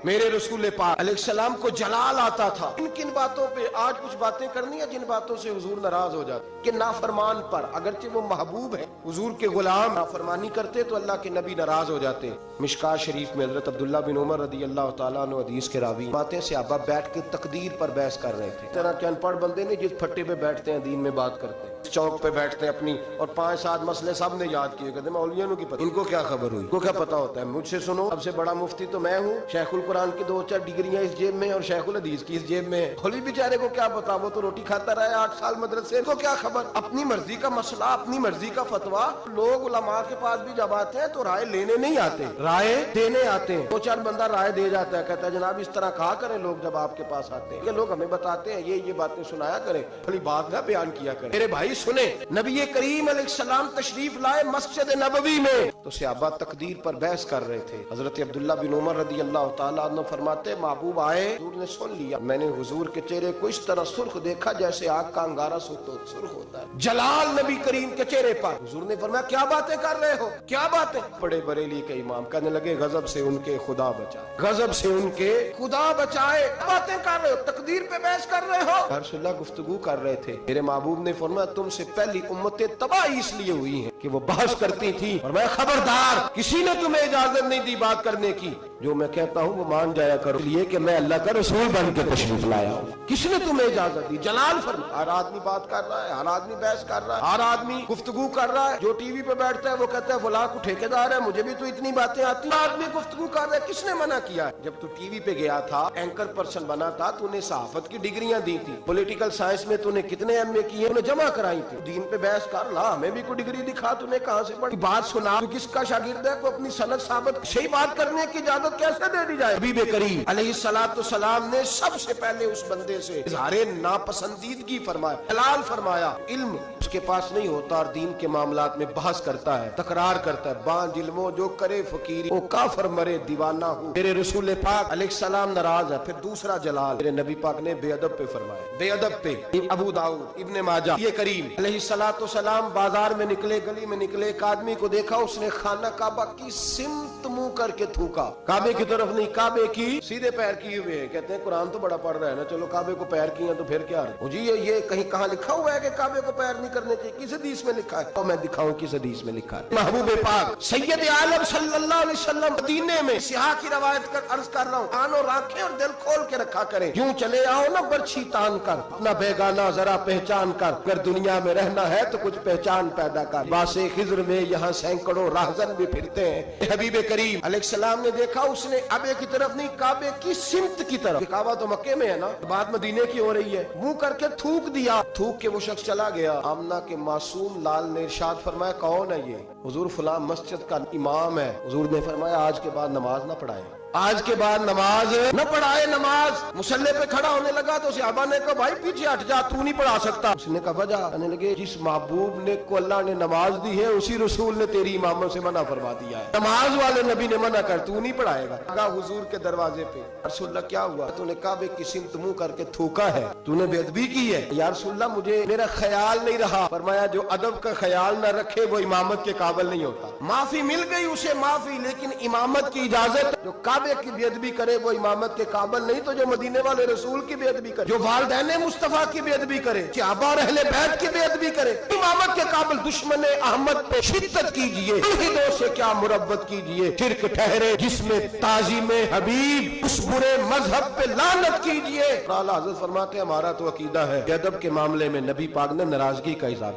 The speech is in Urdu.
میرے رسول پاک علیہ السلام کو جلال آتا تھا. کن باتوں پہ آج کچھ باتیں کرنی ہیں جن باتوں سے حضور ناراض ہو جاتے کہ نافرمان پر اگرچہ وہ محبوب ہے حضور کے غلام نافرمانی کرتے تو اللہ کے نبی ناراض ہو جاتے. مشکاہ شریف میں حضرت عبداللہ بن عمر رضی اللہ تعالیٰ عنہ حدیث کے راوی باتیں صحابہ بیٹھ کے تقدیر پر بحث کر رہے تھے. طرح کے ان پڑھ بندے نہیں جس پھٹے پہ بیٹھتے ہیں دین میں بات کرتے ہیں, چوک پہ بیٹھتے ہیں اپنی اور 5-7 مسئلے سب نے یاد کیے, کہتے ہیں مولویوں کی پتہ, ان کو کیا خبر ہوئی, کو کیا پتا ہوتا ہے. مجھ سے سنو, سب سے بڑا مفتی تو میں ہوں, شیخ القرآن کی 2-4 ڈگریاں اس جیب میں اور شیخ الحدیث کی اس جیب میں ہے. کھلی بیچارے کو کیا پتا, وہ تو روٹی کھاتا رہا ہے 8 سال مدرسے, ان کو کیا خبر. اپنی مرضی کا مسئلہ, اپنی مرضی کا فتویٰ. لوگ علماء کے پاس بھی جب آتے ہیں تو رائے لینے نہیں آتے, رائے دینے آتے ہیں. 2-4 بندہ رائے دے جاتا ہے, کہتا ہے جناب اس طرح کہا کریں لوگ جب آپ کے پاس آتے ہیں, یہ لوگ ہمیں بتاتے ہیں یہ باتیں سنایا کریں, بڑی بات نہ بیان کیا کریں. میرے بھائی سنیں, نبی کریم علیہ السلام تشریف لائے مسجد نبوی میں تو صحابہ تقدیر پر بحث کر رہے تھے. حضرت عبداللہ بن عمر رضی اللہ تعالیٰ عنہ فرماتے محبوب آئے, حضور نے سن لیا, میں نے حضور کے چہرے کو اس طرح سرخ دیکھا جیسے آگ کا انگارہ سرخ ہوتا ہے. جلال نبی کریم کے چہرے پر. حضور نے فرمایا کیا باتیں کر رہے ہو, کیا باتیں. بڑے بریلی کے امام کہنے لگے غضب سے ان کے خدا بچائے, غضب سے ان کے خدا بچائے. باتیں کر رہے ہو, تقدیر پہ بحث کر رہے ہو. یا رسول اللہ گفتگو کر رہے تھے. میرے محبوب نے فرمایا تم سے پہلی امتیں تباہی اس لیے ہوئی ہیں کہ وہ بحث کرتی تھی, اور میں خبردار کسی نے تمہیں اجازت نہیں دی بات کرنے کی, جو میں کہتا ہوں وہ مان جایا کرو, اس لیے کہ میں اللہ کا رسول بن کے تشریف لایا ہوں. کس نے تمہیں اجازت دی. جلال فرما. ہر آدمی بات کر رہا ہے, ہر آدمی بحث کر رہا ہے, ہر آدمی گفتگو کر رہا ہے. جو ٹی وی پہ بیٹھتا ہے وہ کہتا ہے فلاں کو ٹھیکیدار ہے, مجھے بھی تو اتنی باتیں آتی ہیں. آدمی گفتگو کر رہا ہے, کس نے منع کیا ہے. جب تو ٹی وی پہ گیا تھا, اینکر پرسن بنا تھا, تو نے صحافت کی ڈگریاں دی تھی, پولیٹیکل سائنس میں تو نے کتنے ایم اے کیے, انہیں جمع کرائی تھی. دین پہ بحث کر لا, ہمیں بھی کوئی ڈگری دکھا, تو نے کہاں سے پڑھی. بات سنا, تو کس کا شاگرد ہے, کو اپنی سند ثابت, صحیح بات کرنے کی اجازت کیسے دے دی جائے. حبیب کریم علیہ السلام نے سب سے پہلے اس بندے سے اظہار ناپسندیدگی فرمایا, حلال فرمایا. علم اس کے پاس نہیں ہوتا اور دین کے معاملات میں بحث کرتا ہے, تکرار کرتا ہے. بانج علموں جو کرے فقیری, وہ کافر مرے دیوانہ ہوں. میرے رسول پاک علیہ السلام ناراض ہے. پھر دوسرا جلال میرے نبی پاک نے بے ادب پہ فرمایا, بے ادب پہ. ابو داؤد, ابن ماجہ. یہ کریم علیہ السلام بازار میں نکلے, گلی میں نکلے, ایک آدمی کو دیکھا, اس نے خانہ کعبہ کی سمت منہ کر کے تھوکا. کعبے کی طرف نہیں, کعبے کی سیدھے پیر کیے ہوئے. کہتے ہیں قرآن تو بڑا پڑھ رہا ہے نا, چلو کعبے کو پیر کیے تو پھر کیا ہے جی, یہ کہیں کہاں لکھا ہوا ہے کہ کعبے کو پیر نہیں کرنے چاہیے. کس حدیث میں لکھا ہے, تو میں دکھاؤں کس حدیث میں لکھا ہے. محبوب پاک سید عالم صلی اللہ علیہ وسلم مدینے میں, سیاح کی روایت کر عرض کر رہا ہوں, کان اور آنکھیں اور دل کھول کے رکھا کریں. یوں چلے آؤ نا برچھی تان کر, اپنا بیگانہ ذرا پہچان کر, اگر دنیا میں رہنا ہے تو کچھ پہچان پیدا کر. باسے خضر میں یہاں سینکڑوں راہزن بھی پھرتے ہیں. حبیب کریم علیہ السلام نے دیکھا, اس نے کعبے کی طرف نہیں, کعبے کی سمت کی طرف. کعبہ تو مکے میں ہے نا, بات مدینے کی ہو رہی ہے. منہ کر کے تھوک دیا, تھوک کے وہ شخص چلا گیا. آمنہ کے معصوم لال نے ارشاد فرمایا کون ہے یہ؟ حضور فلاں مسجد کا امام ہے. حضور نے فرمایا آج کے بعد نماز نہ پڑھائے, آج کے بعد نماز نہ پڑھائے. نماز مصلی پہ کھڑا ہونے لگا تو صحابہ نے کہا بھائی پیچھے ہٹ جا, تو نہیں پڑھا سکتا. اس نے کہا وجہ, کہنے لگے جس محبوب نے کو اللہ نے نماز دی ہے اسی رسول نے تیری امامت سے منع فرما دیا ہے. نماز والے نبی نے منع کر, تو نہیں پڑھائے گا. کہا حضور کے دروازے پہ, رسول اللہ کیا ہوا, تو نے کعبے کی سمت منہ کر کے تھوکا ہے, تو نے بے ادبی کی ہے. یا رسول اللہ مجھے میرا خیال نہیں رہا. فرمایا جو ادب کا خیال نہ رکھے وہ امامت کے قابل نہیں ہوتا. معافی مل گئی اسے معافی, لیکن امامت کی اجازت. جو کعبے کی بے ادبی کرے وہ امامت کے قابل نہیں, تو جو مدینے والے رسول کی بے ادبی کرے, جو والدین مصطفیٰ کی بے ادبی کرے, صحابہ اور اہل بیت کی بے ادبی کرے, امامت کے قابل. دشمن احمد پہ شدت کیجئے, توحیدوں سے کیا مربت کیجئے, شرک ٹھہرے جس میں تعظیم حبیب, اس برے مذہب پہ لعنت کیجئے. اعلیٰ حضرت فرماتے ہیں ہمارا تو عقیدہ ہے کہ ادب کے معاملے میں نبی پاک نے ناراضگی کا اظہار